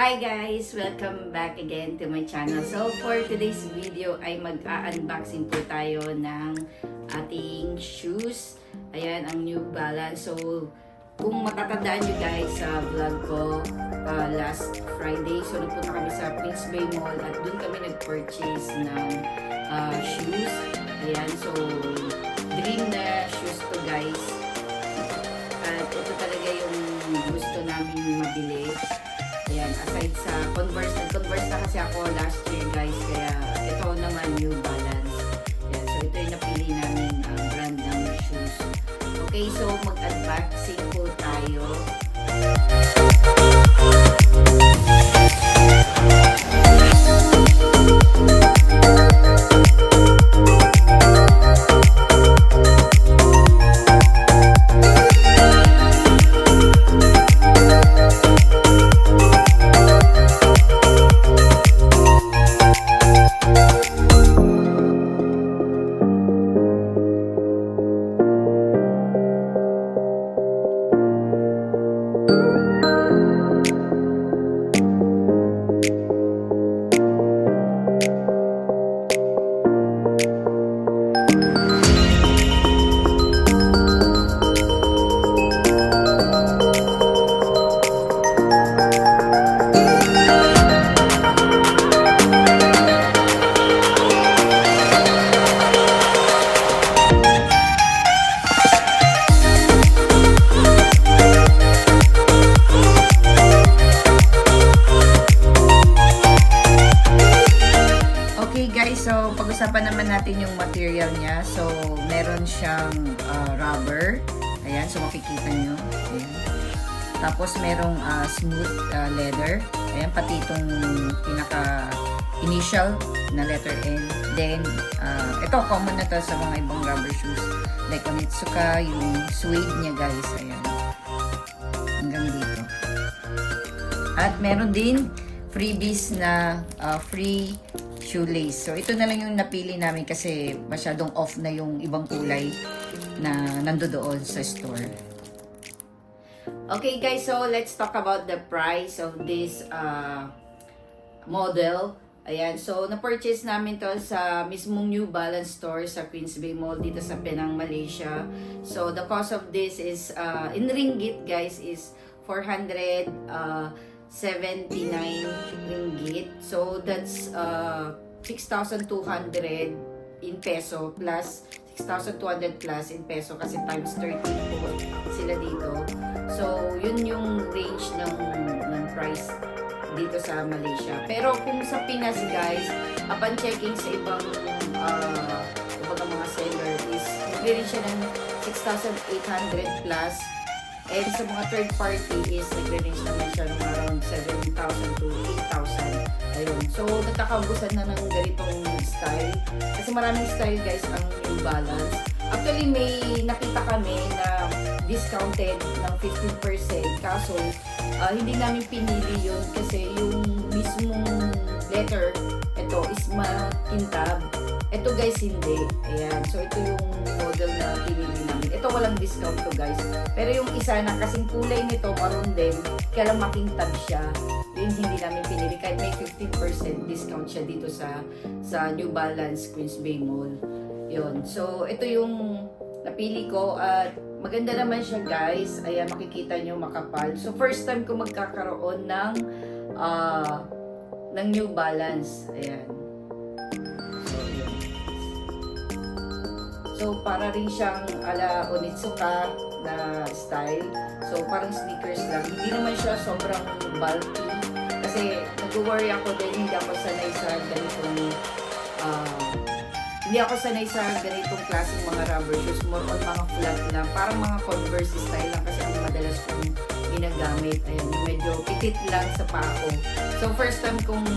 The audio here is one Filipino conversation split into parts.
Hi guys! Welcome back again to my channel. So for today's video ay mag-unboxing po tayo ng ating shoes. Ayan, ang New Balance. So kung matatandaan nyo guys sa vlog ko last Friday, so nagpunta kami sa Queens Bay Mall at dun kami nag-purchase ng shoes. Ayan, so dream na shoes to guys. At ito talaga yung gusto namin mabili. Ayan, aside sa Converse, nag-Converse na kasi ako last year guys, kaya ito naman New Balance. Ayan, so ito yung napili namin brand ng shoes. Okay, so mag-unboxing po tayo. So, pag-usapan naman natin yung material niya. So, meron siyang rubber. Ayan, so makikita nyo. Ayan. Tapos, merong smooth leather. Ayan, pati itong pinaka-initial na letter N. Then, ito, common na to sa mga ibang rubber shoes. Like Onitsuka, yung suede niya guys. Ayan. Hanggang dito. At meron din freebies na free shoelace. So, ito na lang yung napili namin kasi masyadong off na yung ibang kulay na nandoon sa store. Okay guys, so let's talk about the price of this model. Ayan, so na-purchase namin to sa mismong New Balance store sa Queens Bay Mall dito sa Penang, Malaysia. So, the cost of this is, in ringgit guys, is 479 ringgit. So that's 6,200 in peso plus 6,200 plus in peso kasi times 13 po sila dito. So yun yung range ng price dito sa Malaysia. Pero kung sa Pinas guys, upon checking sa ibang mga seller is nagre-range siya ng 6,800 plus. And sa mga third party is nagre-range naman siya ng around 7,000 to 8,000. Ayun. So, nagkakaubusan na ng ganitong style. Kasi maraming style guys ang New Balance. Actually, may nakita kami na discounted ng 15%. Kaso, hindi namin pinili yun kasi yung mismong letter, ito is makintab. Ito guys, hindi. Ayan. So, ito yung model na pinili namin. Ito walang discount to guys. Pero yung isa na kasing kulay nito, maroon din, kaya lang makintab siya. Yun hindi namin pinili. Kahit may 15% discount siya dito sa New Balance Queens Bay Mall. Yun. So, ito yung napili ko at maganda naman siya guys. Ayan, makikita nyo makapal. So, first time ko magkakaroon ng New Balance. Ayan. So, para rin siyang ala Onitsuka na style. So, parang sneakers lang. Hindi naman siya sobrang bulky. Kasi, nag-worry ako din, hindi ako sanay sa ganitong klaseng mga rubber shoes. More on mga flat lang. Parang mga Converse style lang kasi ang madalas kong ginagamit. Ayan, medyo pitit lang sa pako. So, first time kong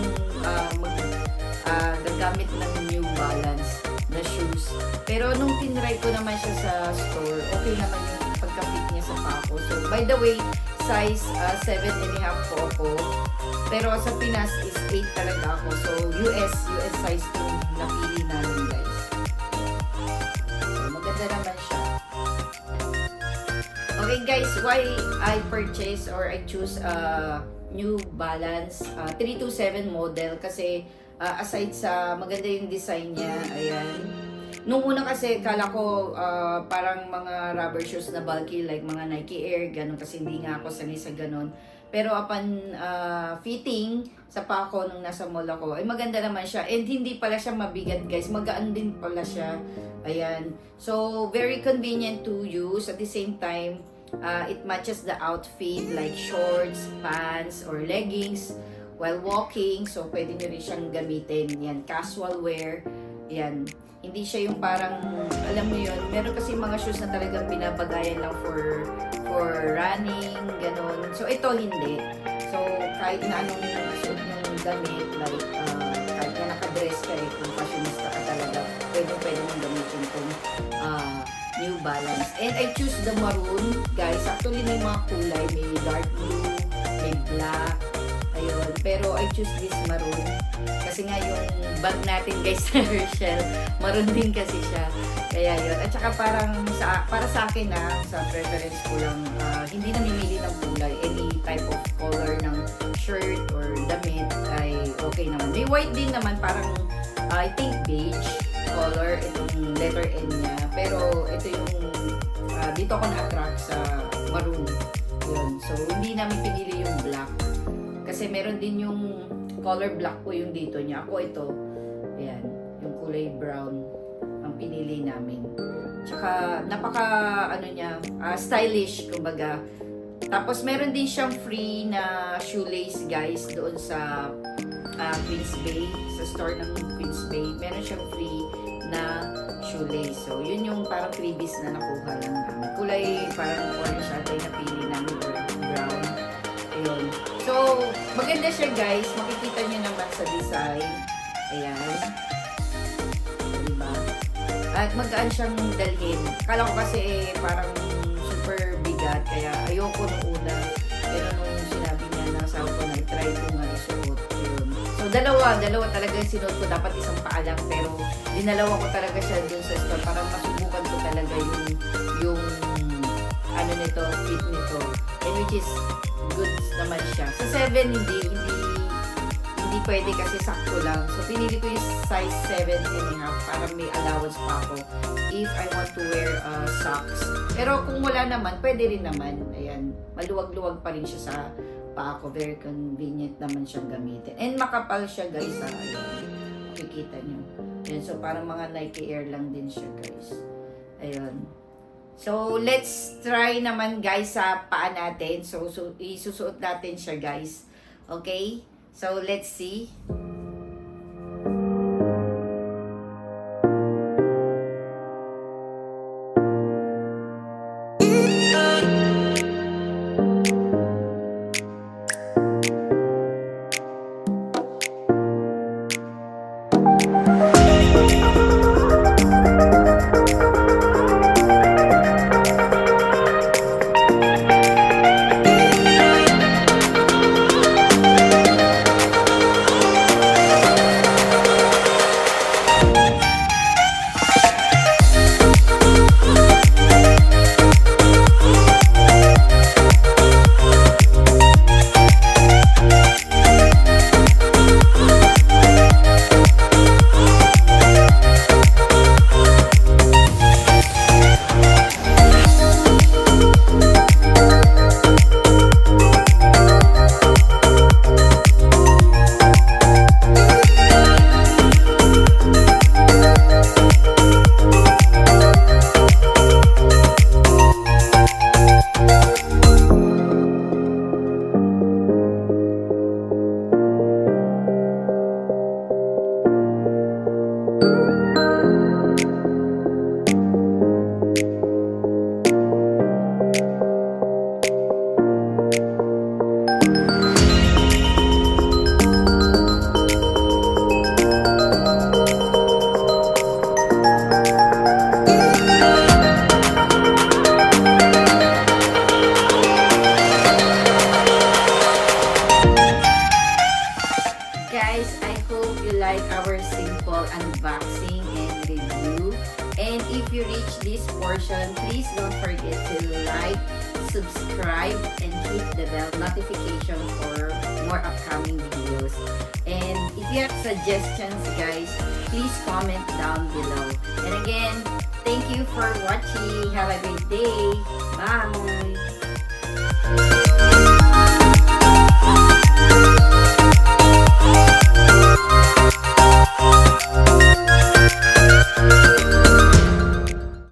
gagamit ng New Balance na shoes. Pero nung tinry ko naman siya sa store, okay naman yung pagka-fit niya sa pako. So, by the way, size 7.5 po ako. Pero sa Pinas is 8 talaga ako. So, US size yung napili namin guys. So, maganda naman siya. Okay Okay guys, why I purchase or I choose New Balance 327 model kasi aside sa maganda yung design niya, ayan. Nung una kasi kala ko parang mga rubber shoes na bulky like mga Nike Air, ganun kasi hindi nga ako sanay sa ganun. Pero upon fitting sa pako nung nasa mall ako, ay maganda naman siya. And hindi pala siya mabigat guys, magaan din pala siya. Ayan. So, very convenient to use. At the same time, it matches the outfit like shorts, pants, or leggings while walking. So, pwede nyo rin siyang gamitin. Yan, casual wear. Yan. Hindi siya yung parang, alam mo yun, meron kasi mga shoes na talagang pinapagayan lang for running, ganun. So, ito hindi. So, kahit na anong suit ng damit, like, kahit na nakadress ka kung fashionista ka talaga, pwede mong gamitin itong New Balance. And I choose the maroon, guys. Actually, may mga kulay. May dark blue, may black, ayun. Pero I choose this maroon. Kasi nga yung bag natin, guys, sa Herschel, maroon din kasi siya. Kaya yun. At saka parang, para sa akin sa preference ko lang, hindi namimili ng kulay. Any type of color ng shirt or damit ay okay naman. May white din naman, parang, I think beige color, itong letter N niya. Pero ito yung, dito ako na-attract sa maroon. Yun. So, hindi namin pinili yung black. Kasi meron din yung color black po yung dito niya. Ako ito, ayan, yung kulay brown ang pinili namin. Tsaka, napaka, stylish, kumbaga. Tapos, meron din siyang free na shoelace, guys, doon sa Queens Bay, sa store ng Queens Bay. Meron siyang free na shoelace. So, yun yung parang freebies na nakuha lang namin. Kulay, parang orange ata yung napili namin or brown. Ayun. So, maganda siya, guys. Makikita nyo naman sa design. Ayan. Diba? At magaan siyang dalhin. Kala ko kasi parang super bigat. Kaya ayoko nung una. Pero nung sinabi niya na sa ako na try ko nga isuot. Ayun. So, dalawa talaga yung sinuot ko. Dapat isang paa lang. Pero dinalawa ko talaga siya dun sa store. Para masubukan ko talaga yung ano nito, fit nito. And which is good naman siya. Sa 7, hindi pwede kasi sakto lang. So, pinili ko yung size 7.5 para may allowance pa ako if I want to wear socks. Pero kung wala naman, pwede rin naman. Ayan, maluwag-luwag pa rin siya sa paa ko. Very convenient naman siyang gamitin. And makapal siya, guys. Ayan, makikita nyo. Ayan, so, parang mga Nike Air lang din siya, guys. Ayun. So, let's try naman, guys, sa paa natin. So isusuot natin siya, guys. Okay? So, let's see. unboxing and review. And if you reach this portion, please don't forget to like, subscribe and hit the bell notification for more upcoming videos. And if you have suggestions, guys, please comment down below. And again, thank you for watching. Have a great day. Bye!